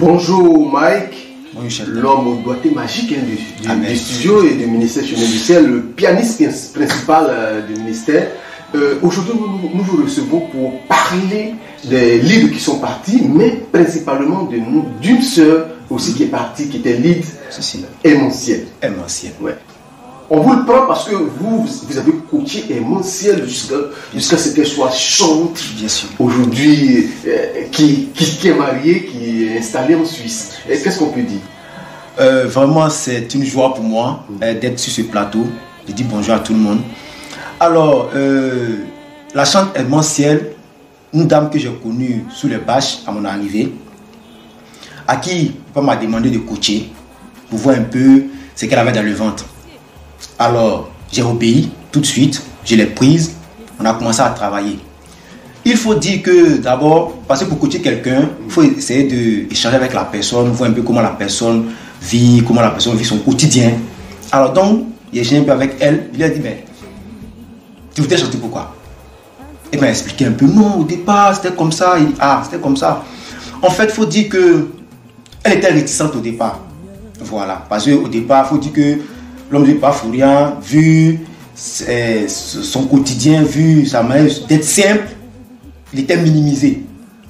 Bonjour Mike, oui, l'homme au doigté magique du studio et du ministère Chemin du Ciel, le pianiste principal du ministère. Aujourd'hui, nous vous recevons pour parler des leads qui sont partis, mais principalement d'une sœur aussi qui est partie, qui était lead Emmanciel. Ouais. On vous le prend parce que vous avez coaché Emmanciel jusqu'à ce qu'elle soit chante. Bien sûr. Aujourd'hui, qui est mariée, qui est installée en Suisse. Qu'est-ce qu'on peut dire? Vraiment, c'est une joie pour moi d'être sur ce plateau. Je dis bonjour à tout le monde. Alors, la chante Emmanciel, une dame que j'ai connue sous les bâches à mon arrivée, à qui papa m'a demandé de coacher pour voir un peu ce qu'elle avait dans le ventre. Alors, j'ai obéi tout de suite, je l'ai prise, on a commencé à travailler. Il faut dire que d'abord, parce que pour coacher quelqu'un, il faut essayer d'échanger avec la personne, voir un peu comment la personne vit son quotidien. Alors donc, j'ai échangé un peu avec elle, je lui ai dit, mais tu voudrais chanter pourquoi? Et elle m'a expliqué un peu, non, au départ, c'était comme ça, c'était comme ça. En fait, il faut dire que elle était réticente au départ. Voilà, parce qu'au départ, il faut dire que l'homme de Bafouria, vu son quotidien, vu sa manière d'être simple, il était minimisé.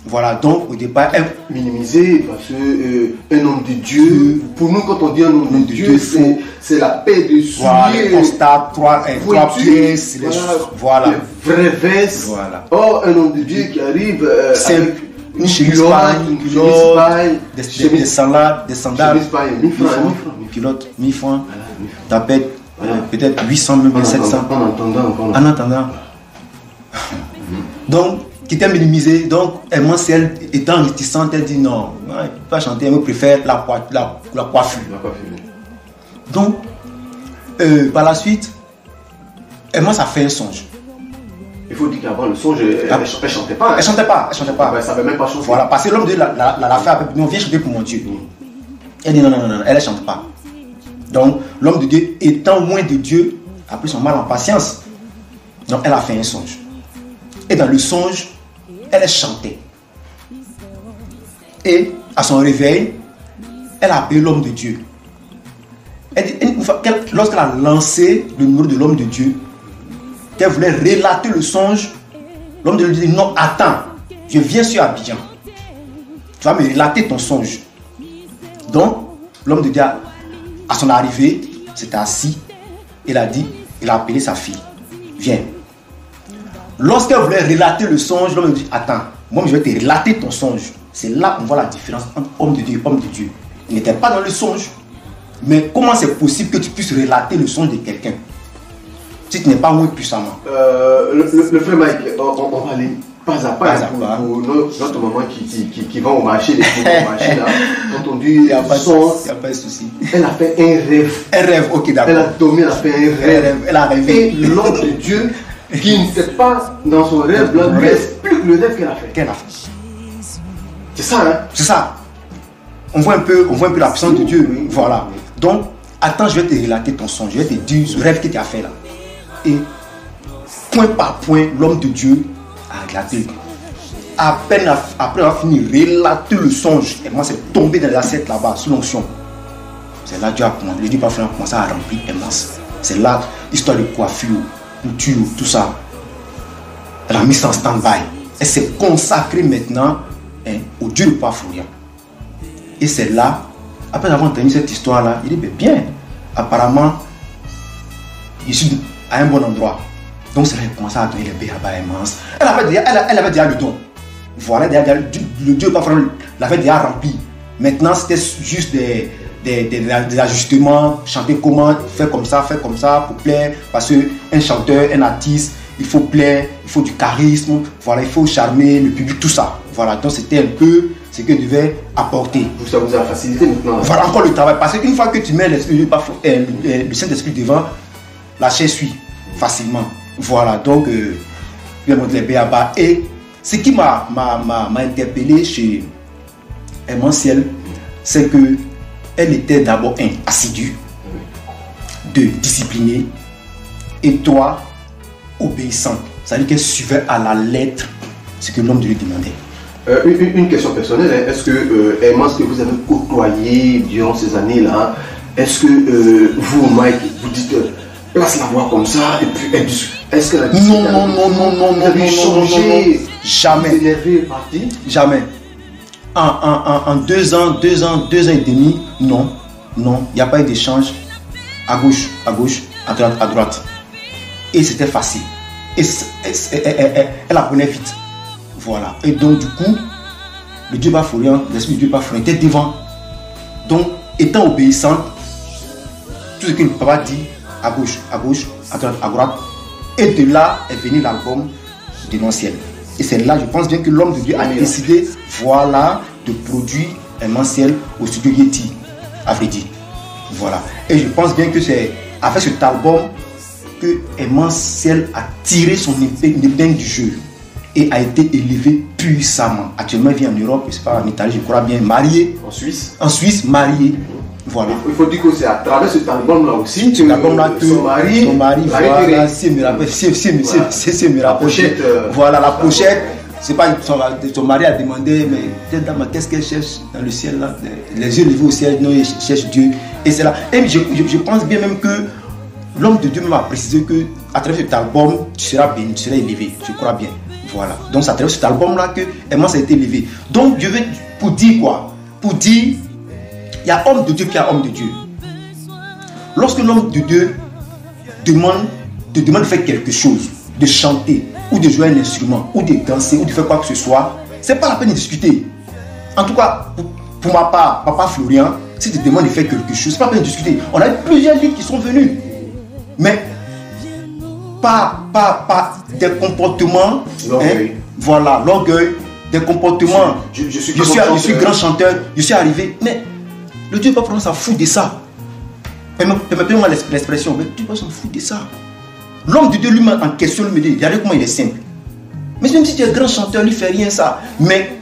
Voilà, donc au départ, minimisé parce que un homme de Dieu, pour nous, quand on dit un homme de Dieu, c'est la paix de souliers. Voilà, constat, trois pièces, voilà. Les vraies vestes. Voilà. Or, un homme de Dieu qui arrive simple. Une chemise paille, des sandales, 1000 francs, une culotte, 1000 francs, tapette, peut-être 800, même 700. En attendant. Donc, qui était minimisé, donc Emmanciel étant réticente, elle dit non, elle ne peut pas chanter, elle me préfère la coiffure. Donc, par la suite, Emmanciel a fait un songe. Il faut dire qu'avant le songe, elle ne chantait pas. Elle chantait pas. Elle ne savait même pas chanter. Voilà, parce que l'homme de la fait avec nous, viens chanter pour mon Dieu. Elle dit non, elle ne chante pas. Donc, l'homme de Dieu, étant loin de Dieu, a pris son mal en patience. Donc, elle a fait un songe. Et dans le songe, elle chantait. Et à son réveil, elle a appelé l'homme de Dieu. Elle dit, lorsqu'elle a lancé le numéro de l'homme de Dieu, qu'elle voulait relater le songe, l'homme de Dieu dit non, attends, je viens sur Abidjan. Tu vas me relater ton songe. Donc, l'homme de Dieu, à son arrivée, s'était assis. Il a appelé sa fille. Viens. Lorsqu'elle voulait relater le songe, l'homme dit attends, moi je vais te relater ton songe. C'est là qu'on voit la différence entre homme de Dieu et homme de Dieu. Il n'était pas dans le songe. Mais comment c'est possible que tu puisses relater le songe de quelqu'un si tu n'es pas moins puissamment? Le frère Mike, on va aller pas à pas pour notre maman qui va au marché, là, quand on dit il n'y a pas de souci. Elle a fait un rêve. Un rêve, ok, d'accord. Elle a dormi, elle a fait un rêve. Elle a rêvé. Et l'homme de Dieu qui ne sait pas dans son rêve, lui explique le rêve qu'elle a fait. C'est ça, hein? C'est ça. On voit un peu la puissance de Dieu. Oui. Voilà. Donc, attends, je vais te relater ton songe. Je vais te dire ce rêve que tu as fait là. Et point par point, l'homme de Dieu a relaté. Après avoir fini de relater le songe, et moi c'est tombé dans l'assiette là-bas, sous l'onction. C'est là que Dieu a commencé. Le Dieu parfois a commencé à remplir Emmanciel. C'est là, histoire de coiffure, couture, tout ça. Elle a mis ça en stand-by. Elle s'est consacrée maintenant au Dieu de Bafouria. Et c'est là, après avoir entendu cette histoire-là, il dit bien, apparemment, je suis à un bon endroit. Donc c'est là qu'il a commencé à donner les béabas à Emmanciel. Elle avait déjà le don. Voilà, le Dieu Bafouria l'avait déjà rempli. Maintenant, c'était juste des ajustements, chanter comment, faire comme ça pour plaire, parce qu'un chanteur, un artiste, il faut plaire, il faut du charisme, voilà, il faut charmer le public, tout ça. Voilà, donc c'était un peu ce que devait apporter. Ça vous a facilité maintenant. Voilà encore le travail, parce qu'une fois que tu mets le Saint-Esprit devant, la chair suit facilement. Voilà, donc il a montré les béabas. Et ce qui m'a interpellé chez Emmanciel, c'est que elle était d'abord assidue, disciplinée, et toi, obéissante. C'est-à-dire qu'elle suivait à la lettre ce que l'homme de Dieu demandait. Une question personnelle, hein. Est-ce que Hermance que vous avez côtoyé durant ces années-là, est-ce que vous, Mike, vous dites place la voix comme ça et puis est-ce que la non, changé, jamais, jamais. En 2 ans et demi, non, il n'y a pas eu d'échange à gauche, à droite. Et c'était facile. Et elle apprenait vite. Voilà. Et donc, du coup, le Dieu Baforian, l'esprit du Dieu Baforian était devant. Donc, étant obéissante, tout ce que le papa dit, à gauche, à droite. Et de là est venu l'album Démentiel. Et c'est là, je pense bien que l'homme de Dieu a décidé, voilà, de produire un Démentiel au studio Yeti, à vrai dire. Voilà. Et je pense bien que c'est avec cet album que Démentiel a tiré son épingle du jeu et a été élevé puissamment. Actuellement, il vit en Europe, c'est pas en Italie, je crois bien, marié. En Suisse, marié. Voilà. Il faut dire que c'est à travers cet album-là aussi que son mari, voilà, la pochette. Voilà, la pochette. C'est pas son mari a demandé, mais cette dame, qu'est-ce qu'elle cherche dans le ciel là? Les yeux levés au ciel, non, il cherche Dieu. Et c'est là. Et je pense bien même que l'homme de Dieu m'a précisé que à travers cet album, tu seras béni, tu seras élevé. Je crois bien. Voilà. Donc c'est à travers cet album-là que Hermance a été élevé. Donc je vais pour dire quoi? Pour dire, il y a homme de Dieu qui a homme de Dieu. Lorsque l'homme de Dieu te demande de faire quelque chose, de chanter, ou de jouer un instrument, ou de danser, ou de faire quoi que ce soit, c'est pas la peine de discuter. En tout cas, pour ma part, papa Florian, si tu te demandes de faire quelque chose, c'est pas la peine de discuter. On a eu plusieurs livres qui sont venus. Mais pas des comportements, voilà, l'orgueil, des comportements. Je suis grand chanteur, je suis arrivé, mais le Dieu pas prendre s'en fout de ça. Permettez-moi l'expression, mais Dieu pas s'en fout de ça. L'homme de Dieu lui-même en question me dit, regardez comment il est simple. Mais même si tu es grand chanteur, il ne fait rien ça. Mais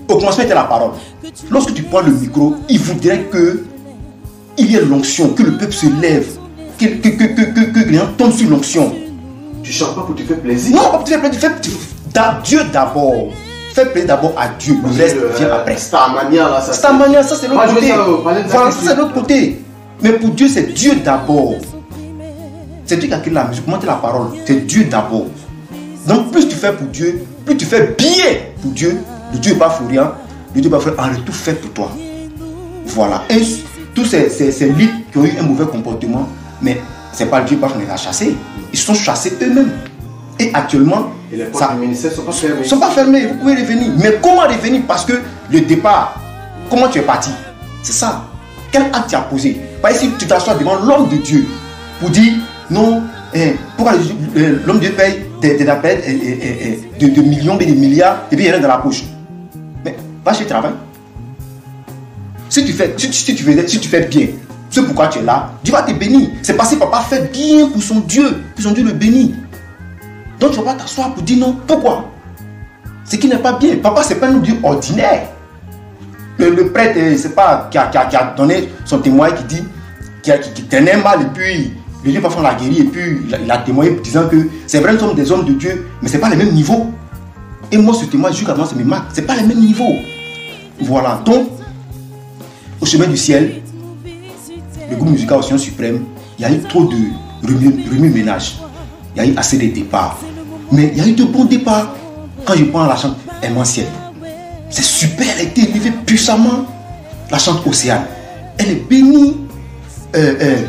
au commencement, tu as la parole. Lorsque tu prends le micro, il voudrait qu'il y ait l'onction, que le peuple se lève, que les gens tombent sur l'onction. Tu chantes pas pour te faire plaisir? Non, pas pour te faire plaisir. Dieu d'abord. Fais plaisir d'abord à Dieu. Le reste vient après. Starmania, là, ça. Starmania, ça c'est l'autre côté. Voilà, ça c'est l'autre côté. Mais pour Dieu, c'est Dieu d'abord. C'est Dieu qui a créé la musique. Comment tu la parole? C'est Dieu d'abord. Donc, plus tu fais pour Dieu, plus tu fais bien pour Dieu. Le Dieu n'est pas Florian. Le Dieu n'est pas Florian. En retour, fait pour toi. Voilà. Et tous ces livres qui ont eu un mauvais comportement, mais ce n'est pas le Dieu qui les a chassés. Ils sont chassés eux-mêmes. Et actuellement, et les portes du ministère ne sont pas fermées. Ils ne sont pas fermées. Vous pouvez revenir. Mais comment revenir? Parce que le départ, comment tu es parti? C'est ça. Quel acte tu as posé? Par exemple, si tu t'assois devant l'homme de Dieu pour dire non, pourquoi l'homme de Dieu paye des appels de millions, de milliards, et puis il reste dans la poche. Mais va chez le travail. Si tu fais bien, c'est pourquoi tu es là, Dieu va te bénir. C'est parce que papa fait bien pour son Dieu le bénit. Donc tu ne vas pas t'asseoir pour dire non. Pourquoi? Ce qui n'est pas bien. Papa, ce n'est pas un Dieu ordinaire. Le prêtre, c'est pas qui a donné son témoin qui dit qui tenait mal et puis le Dieu parfois l'a guéri et puis il a témoigné disant que c'est vrai, nous sommes des hommes de Dieu, mais ce n'est pas le même niveau. Et moi, ce témoin, jusqu'à maintenant, c'est mes marques. Ce n'est pas le même niveau. Voilà. Donc, au chemin du ciel, le groupe musical Océan Suprême, il y a eu trop de remue-ménage. Il y a eu assez de départs. Mais il y a eu de bons départs. Quand je prends la chante Démentiel, c'est super, elle a été élevée puissamment. La chante Océane, elle est bénie.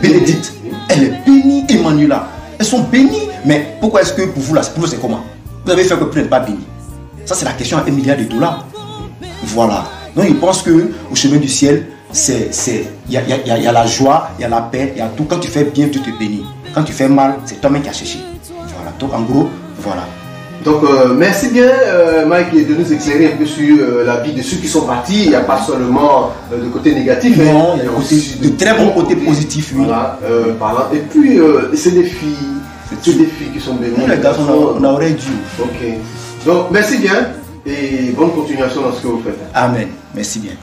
Bénédicte, elle est bénie. Emmanuela, elles sont bénies. Mais pourquoi est-ce que pour vous, c'est comment? Vous avez fait que vous n'êtes pas béni? Ça, c'est la question à $1 milliard. Voilà. Donc, je pense qu'au chemin du ciel, il y a la joie, il y a la paix, il y a tout. Quand tu fais bien, Dieu te bénit. Quand tu fais mal, c'est toi-même qui as cherché. Voilà. Donc, en gros, voilà. Donc, merci bien, Mike, de nous éclairer un peu sur la vie de ceux qui sont partis. Il n'y a pas seulement de côté négatif. Non, il y a aussi de très bons côtés positifs. Oui. Voilà. Et puis, c'est des filles qui sont bénies. Nous, les garçons, on aurait dû. Ok. Donc, merci bien et bonne continuation dans ce que vous faites. Amen. Merci bien.